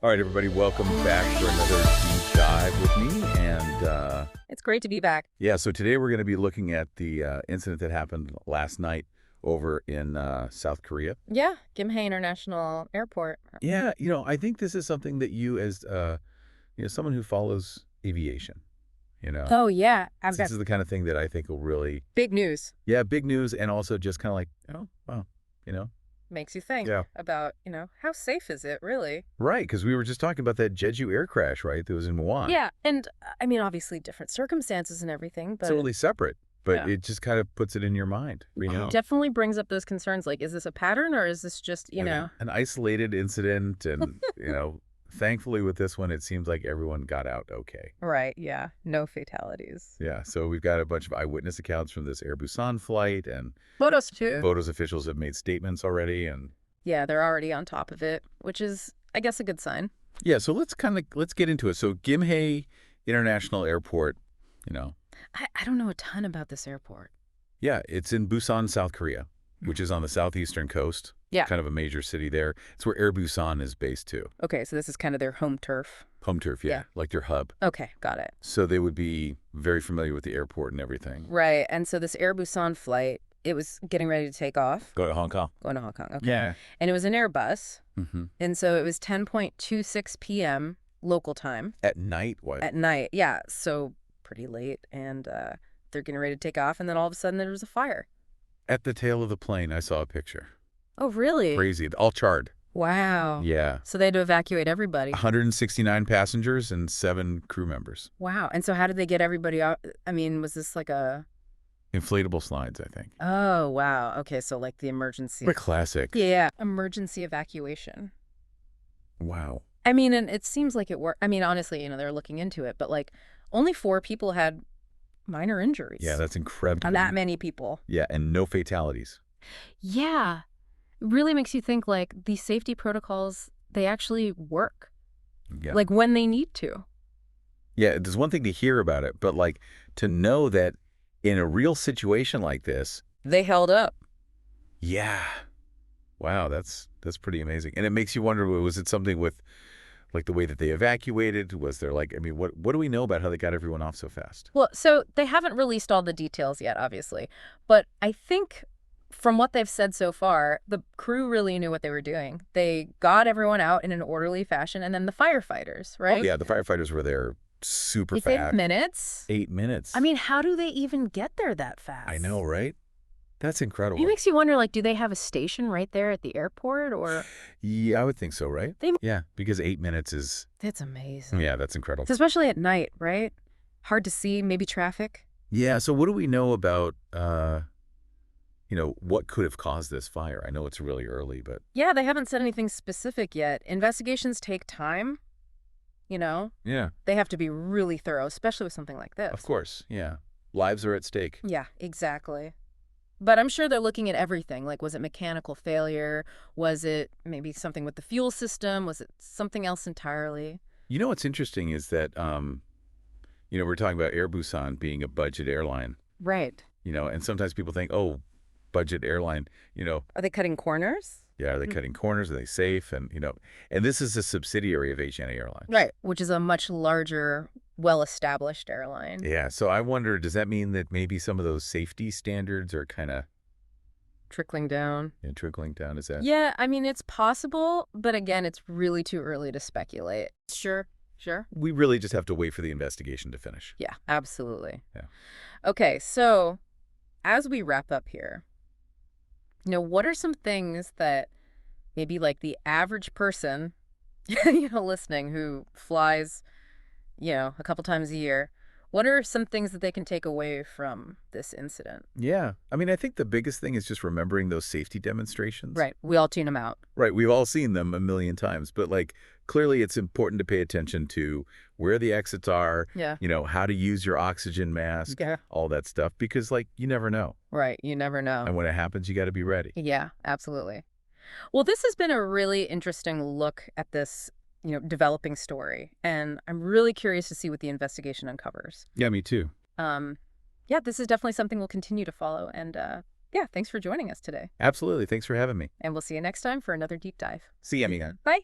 All right, everybody, welcome back for another deep dive with me. And It's great to be back. yeah, so today we're going to be looking at the incident that happened last night over in South Korea. Yeah, Gimhae International Airport. Yeah, I think this is something that you, as someone who follows aviation, Oh, yeah. I've this got is the kind of thing that I think will really, big news. yeah, big news, and also just kind of like, oh, wow, Makes you think Yeah. about, how safe is it really? right, because we were just talking about that Jeju air crash, right, that was in Muan. Yeah, and I mean, obviously different circumstances and everything, but Totally separate, but Yeah. it just kind of puts it in your mind, it definitely brings up those concerns. Like, is this a pattern or is this just, an isolated incident, and thankfully with this one it seems like everyone got out okay. Right, yeah, no fatalities. Yeah, so we've got a bunch of eyewitness accounts from this Air Busan flight, and Photos too. photos officials have made statements already, and Yeah, they're already on top of it, which is, I guess, a good sign. yeah, so let's get into it. So Gimhae International Airport, I don't know a ton about this airport. yeah, it's in Busan, South Korea, which is on the southeastern coast. Yeah. Kind of a major city there. It's where Air Busan is based too. Okay, so this is kind of their home turf. Home turf, yeah, Yeah. like their hub. Okay, got it. So they would be very familiar with the airport and everything. Right. And so this Air Busan flight, it was getting ready to take off, Go to Hong Kong. going to Hong Kong. Okay. Yeah. And it was an Airbus. Mm-hmm. And so it was 10:26 p.m. local time At night, what? at night. Yeah. So pretty late. And they're getting ready to take off. And then all of a sudden there was a fire. At the tail of the plane, I saw a picture. Oh, really? Crazy. All charred. Wow. Yeah. So they had to evacuate everybody. 169 passengers and 7 crew members. Wow. And so how did they get everybody out? I mean, was this like a... Inflatable slides, I think. Oh, wow. Okay. So like the emergency. What a classic. Yeah. Emergency evacuation. Wow. I mean, and it seems like it worked. I mean, honestly, they're looking into it, but like only 4 people had minor injuries. Yeah, that's incredible. Not that many people. Yeah, and no fatalities. Yeah. It really makes you think like these safety protocols, they actually work. Yeah. Like when they need to. Yeah, there's one thing to hear about it, but like to know that in a real situation like this, They held up. yeah. Wow, that's pretty amazing. And it makes you wonder, was it something with like the way that they evacuated? Was there like, I mean, what do we know about how they got everyone off so fast? Well, so they haven't released all the details yet, obviously. But I think from what they've said so far, the crew really knew what they were doing. They got everyone out in an orderly fashion. And then the firefighters, right? Oh, yeah, the firefighters were there super They saved fast. minutes. 8 minutes. I mean, how do they even get there that fast? I know, right? That's incredible. It makes you wonder, like, do they have a station right there at the airport or? Yeah, I would think so, right? They- Yeah, because 8 minutes is, That's amazing. yeah, that's incredible. It's especially at night, right? Hard to see, maybe traffic. Yeah, so what do we know about, what could have caused this fire? I know it's really early, but Yeah, they haven't said anything specific yet. Investigations take time, yeah, They have to be really thorough, especially with something like this. of course, yeah. Lives are at stake. Yeah, exactly. But I'm sure they're looking at everything. Like, was it mechanical failure? Was it maybe something with the fuel system? Was it something else entirely? You know what's interesting is that, we're talking about Air Busan being a budget airline, Right. and sometimes people think, oh, budget airline, Are they cutting corners? yeah, are they cutting corners? Are they safe? And, and this is a subsidiary of Asiana Airlines. Right. Which is a much larger, well-established airline. Yeah, so I wonder, does that mean that maybe some of those safety standards are kind of Trickling down. trickling down? Is that? Yeah, I mean, it's possible, but again, it's really too early to speculate. Sure. We really just have to wait for the investigation to finish. Yeah, absolutely. Yeah. Okay, so as we wrap up here, what are some things that maybe like the average person, listening who flies, a couple times a year, what are some things that they can take away from this incident? Yeah. I mean, I think the biggest thing is just remembering those safety demonstrations. Right. We all tune them out. Right. We've all seen them a million times, but like clearly it's important to pay attention to where the exits are, Yeah. how to use your oxygen mask, Yeah. all that stuff, because like you never know. Right. You never know. And when it happens, you got to be ready. Yeah, absolutely. Well, this has been a really interesting look at this, developing story. And I'm really curious to see what the investigation uncovers. Yeah, me too. Yeah, this is definitely something we'll continue to follow. And yeah, thanks for joining us today. Absolutely. Thanks for having me. And we'll see you next time for another deep dive. See you, amiga. Bye.